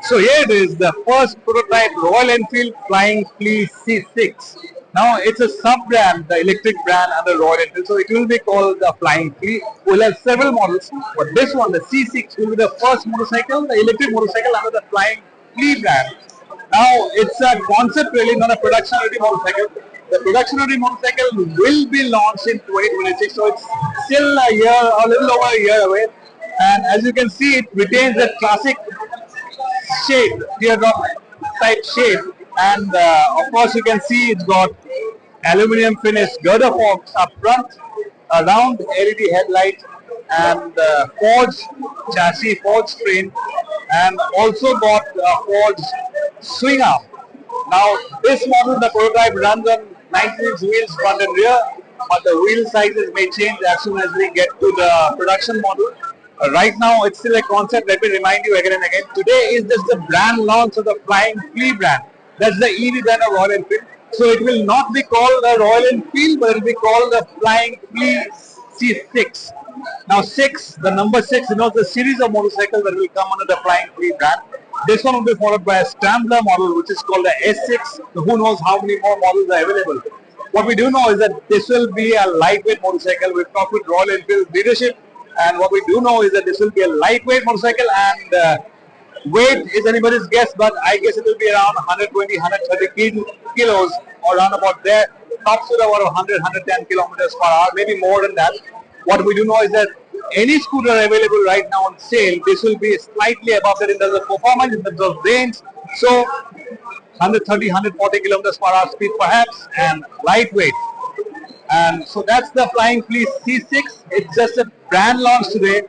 So here it is, the first prototype Royal Enfield Flying Flea C6. Now it's a sub-brand, the electric brand under Royal Enfield, so it will be called the Flying Flea. We'll have several models, but this one, the C6, will be the first motorcycle, the electric motorcycle under the Flying Flea brand. Now it's a concept really, not a production-ready motorcycle. The production-ready motorcycle will be launched in 2026, so it's still a year, a little over a year away. And as you can see, it retains that classic shape, teardrop type shape, and of course you can see it's got aluminum finish girder forks up front, a round LED headlight, and forged chassis, forged frame, and also got a forged swing arm. Now this model, the prototype, runs on 19-inch wheels front and rear, but the wheel sizes may change as soon as we get to the production model. Right now, it's still a concept. Let me remind you again and again. Today is just the brand launch of the Flying Flea brand. That's the EV brand of Royal Enfield. So it will not be called the Royal Enfield, but it will be called the Flying Flea C6. Now 6, the number 6, denotes the series of motorcycles that will come under the Flying Flea brand. This one will be followed by a Scrambler model, which is called the S6. Who knows how many more models are available. What we do know is that this will be a lightweight motorcycle. We've talked with Royal Enfield leadership, and what we do know is that this will be a lightweight motorcycle, and weight is anybody's guess, but I guess it will be around 120, 130 kilos, or around about there. Top speed about 100, 110 kilometers per hour, maybe more than that. What we do know is that any scooter available right now on sale, this will be slightly above that in terms of performance, in terms of range. So 130, 140 kilometers per hour speed perhaps, and lightweight. And so that's the Flying Flea C6. It's just a brand launch today.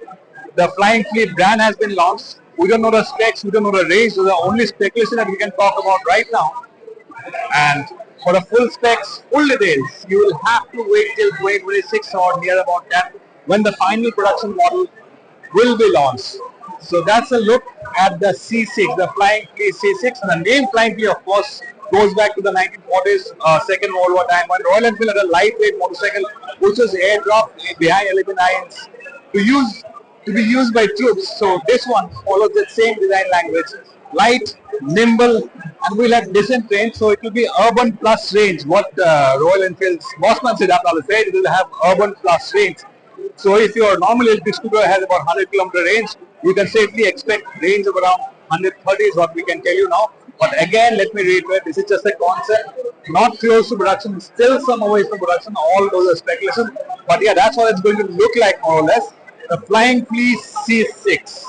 The Flying Flea brand has been launched. We don't know the specs, we don't know the range, so the only speculation that we can talk about right now. And for the full specs, full details, you will have to wait till 2026 or near about that, when the final production model will be launched. So that's a look at the C6, the Flying Flea C6. The name Flying Flea, of course, goes back to the 1940s, Second World War time, when Royal Enfield had a lightweight motorcycle which was airdropped behind 11 irons to be used by troops. So this one follows the same design language: light, nimble, and will have decent range. So it will be urban plus range. What Royal Enfield's bossman said after the fair, it will have urban plus range. So if your normal electric scooter has about 100-kilometer range, you can safely expect range of around 130 is what we can tell you now. But again, let me reiterate, this is just a concept, not close to production, still some away from production. All those are speculation. But yeah, that's what it's going to look like more or less. The Flying Flea C6.